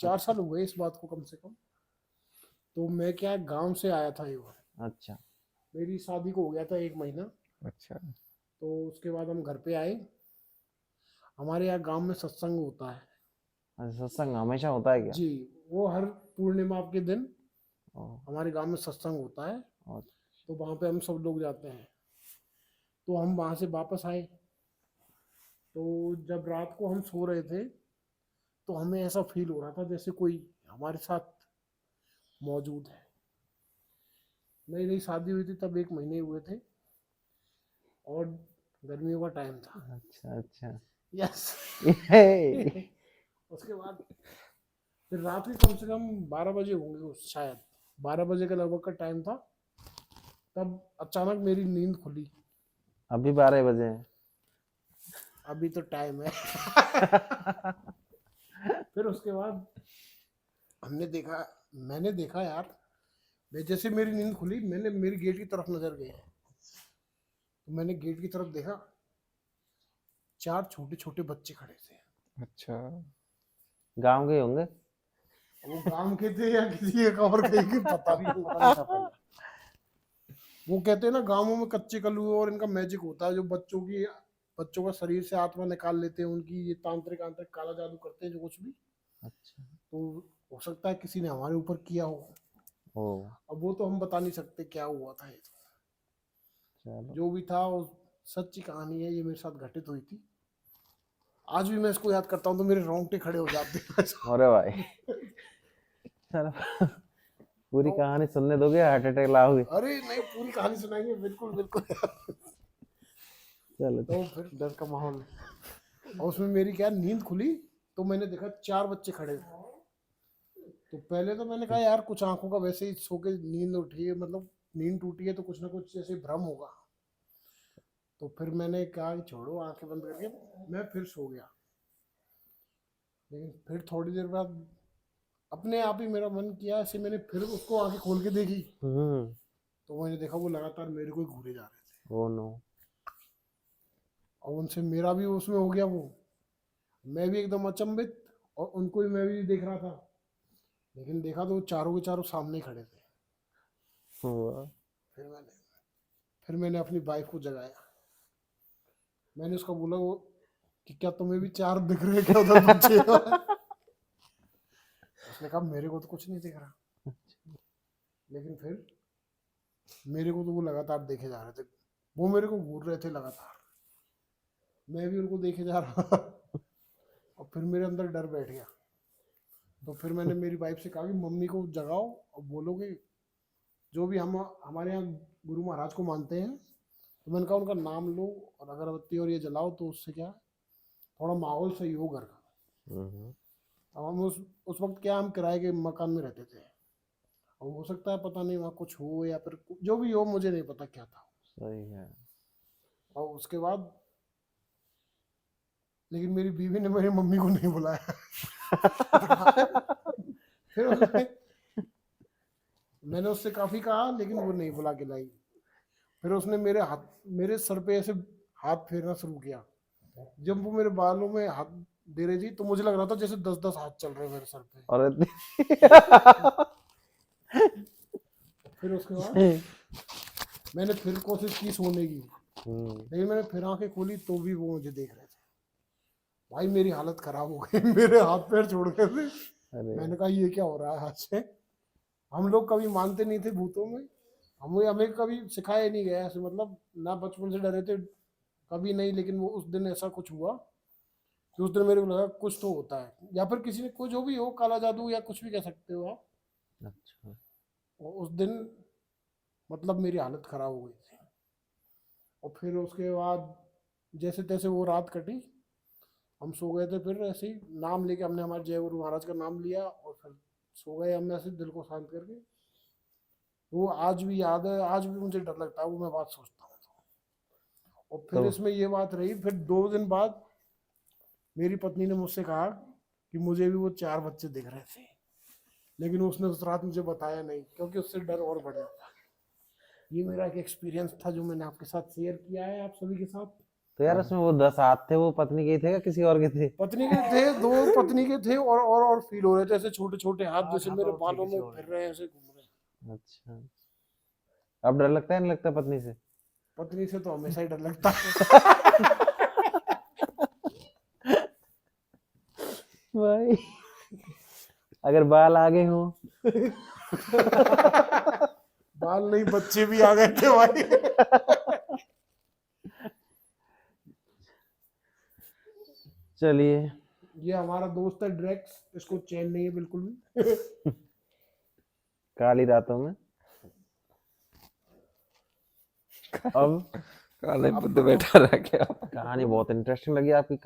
4 साल हो गए इस बात को कम से कम। तो मैं क्या गांव से आया था ये, अच्छा मेरी शादी को हो गया था 1 महीना। अच्छा। तो उसके बाद हम घर पे आए। हमारे यहाँ गांव में सत्संग होता है। अच्छा, सत्संग हमेशा होता है क्या? जी, वो हर पूर्णिमा के दिन ओ, हमारे गांव में सत्संग होता है। और तो वहाँ पे हम सब लोग जाते हैं। तो हम वहाँ से वापस आए। तो जब रात को हम सो रहे थे तो हमें ऐसा फील हो रहा था जैसे कोई हमारे साथ मौजूद है। नई नई शादी हुई थी, तब 1 महीने हुए थे और गर्मियों का टाइम था। अच्छा अच्छा। यस। ये उसके बाद फिर रात के कम से कम 12 बजे होंगे शायद, 12 बजे का लगभग का टाइम था। तब अचानक मेरी नींद खुली। अभी 12 बजे हैं। अभी तो टाइम है। फिर उसके बाद हमने देखा, मैंने देखा यार, मैं जैसे मेरी नींद खुली मैंने मेरी गेट की तरफ नजर गई। तो मैंने गेट की तरफ देखा, 4 छोटे छोटे बच्चे खड़े थे। अच्छा, गांव के होंगे। वो गांव के थे या किसी एक और कहीं के पता नहीं था पहले। वो कहते हैं ना गांवों में कच्चे कल्लू और इनका मैजिक होता है, जो बच्चों का शरीर से आत्मा निकाल लेते हैं उनकी, ये तांत्रिक आंत्रिक काला जादू करते हैं जो कुछ भी। अच्छा। तो हो सकता है किसी ने हमारे ऊपर किया हो। ओ, अब वो तो हम बता नहीं सकते क्या हुआ था। ये चलो। जो भी था वो सच्ची कहानी है, ये मेरे साथ घटित हुई थी। आज भी मैं इसको याद करता हूँ तो मेरे रोंगटे खड़े हो जाते हैं। अरे भाई, चलो, पूरी तो कहानी सुनने दोगे, हार्ट अटैक लाओगे। अरे नहीं, पूरी कहानी सुनाएंगे, बिल्कुल बिल्कुल। चलो तो फिर डर का माहौल, और उसमें मेरी क्या नींद खुली। तो मैंने देखा 4 बच्चे खड़े थे। तो पहले तो मैंने कहा यार कुछ आंखों का वैसे ही सो के नींद उठी है, मतलब नींद टूटी है तो कुछ ना कुछ जैसे भ्रम होगा। तो फिर मैंने कहा कि छोड़ो, आंखें बंद करके मैं फिर सो गया। लेकिन फिर थोड़ी देर बाद अपने आप ही मेरा मन किया ऐसे, मैंने फिर उसको आंखें खोल के देखी। हम्म। तो मैंने देखा वो लगातार मेरे को ही घूरे जा रहे थे। Oh no. और उनसे मेरा भी उसमें हो गया वो, मैं भी एकदम अचंभित, और उनको भी मैं भी देख रहा था। लेकिन देखा तो वो चारों के चारों सामने ही खड़े थे। हुआ। फिर मैंने फिर मैंने अपनी वाइफ को जगाया। मैंने उसको बोला वो कि क्या तुम्हें भी 4 दिख रहे हैं क्या उधर बच्चे? उसने कहा मेरे को तो कुछ नहीं दिख रहा। लेकिन फिर मेरे को तो वो लगातार देखे जा रहे थे, वो मेरे को घूर रहे थे लगातार, मैं भी उनको देखे जा रहा। और फिर मेरे अंदर डर बैठ गया। तो फिर मैंने मेरी वाइफ से कहा कि मम्मी को जगाओ और बोलो कि जो भी हम हमारे यहाँ गुरु महाराज को मानते हैं, तो मैंने कहा उनका नाम लो और अगरबत्ती और ये जलाओ, तो उससे क्या थोड़ा माहौल सही हो घर का। हम्म, अब हम उस वक्त क्या हम किराए के मकान में रहते थे। और हो सकता है पता नहीं वहाँ कुछ हो या फिर जो भी हो, मुझे नहीं पता क्या था। सही है। और उसके बाद लेकिन मेरी बीवी ने मेरी मम्मी को नहीं बुलाया। फिर उसने मैंने उससे काफी कहा लेकिन वो नहीं बुला के लाई। फिर उसने मेरे सर पे ऐसे हाथ फेरना शुरू किया। जब वो मेरे बालों में हाथ दे रही थी तो मुझे लग रहा था जैसे 10-10 हाथ चल रहे हैं मेरे सर पे। और फिर उसके बाद मैंने फिर कोशिश की सोने की, लेकिन मैंने फिर आंखें खोली तो भी वो मुझे देख रहे थे। भाई मेरी हालत खराब हो गई। मेरे हाथ पैर छोड़ गए थे। अरे, मैंने कहा ये क्या हो रहा है आज से। हम लोग कभी मानते नहीं थे भूतों में, हमें हमें कभी सिखाया नहीं गया ऐसे, मतलब ना बचपन से डरे थे कभी नहीं। लेकिन वो उस दिन ऐसा कुछ हुआ कि उस दिन मेरे को लगा कुछ तो होता है, या फिर किसी ने कुछ जो भी हो, काला जादू या कुछ भी कह सकते हो आप। अच्छा। और उस दिन मतलब मेरी हालत खराब हो गई थी। और फिर उसके बाद जैसे तैसे वो रात कटी, हम सो गए थे। फिर ऐसे ही नाम लेके हमने हमारे जय गुरु महाराज का नाम लिया और फिर सो गए हम ऐसे दिल को शांत करके। वो आज भी याद है, आज भी मुझे डर लगता है वो मैं बात सोचता हूँ तो। और तो फिर इसमें ये बात रही, फिर 2 दिन बाद मेरी पत्नी ने मुझसे कहा कि मुझे भी वो 4 बच्चे दिख रहे थे। लेकिन उसने उस रात मुझे बताया नहीं, क्योंकि उससे डर और बढ़ जाता। ये मेरा एक एक्सपीरियंस था जो मैंने आपके साथ शेयर किया है, आप सभी के साथ। तो यार उसमें वो 10 हाथ थे, वो पत्नी के ही थे या किसी और के थे? पत्नी के थे, 2 पत्नी के थे, और फील हो रहे थे ऐसे छोटे छोटे हाथ जैसे मेरे बालों में फिर रहे हैं, ऐसे घूम रहे हैं। अच्छा, अब डर लगता है नहीं लगता पत्नी से? पत्नी से तो हमेशा ही डर लगता है। भाई अगर बाल आगे हो बाल नहीं, बच्चे भी आ गए थे भाई। चलिए, ये हमारा दोस्त है ड्रेक्स, इसको चैन नहीं है बिल्कुल भी। काली रातों में अब काले पे तो बैठा रह गया। कहानी बहुत इंटरेस्टिंग लगी आपकी।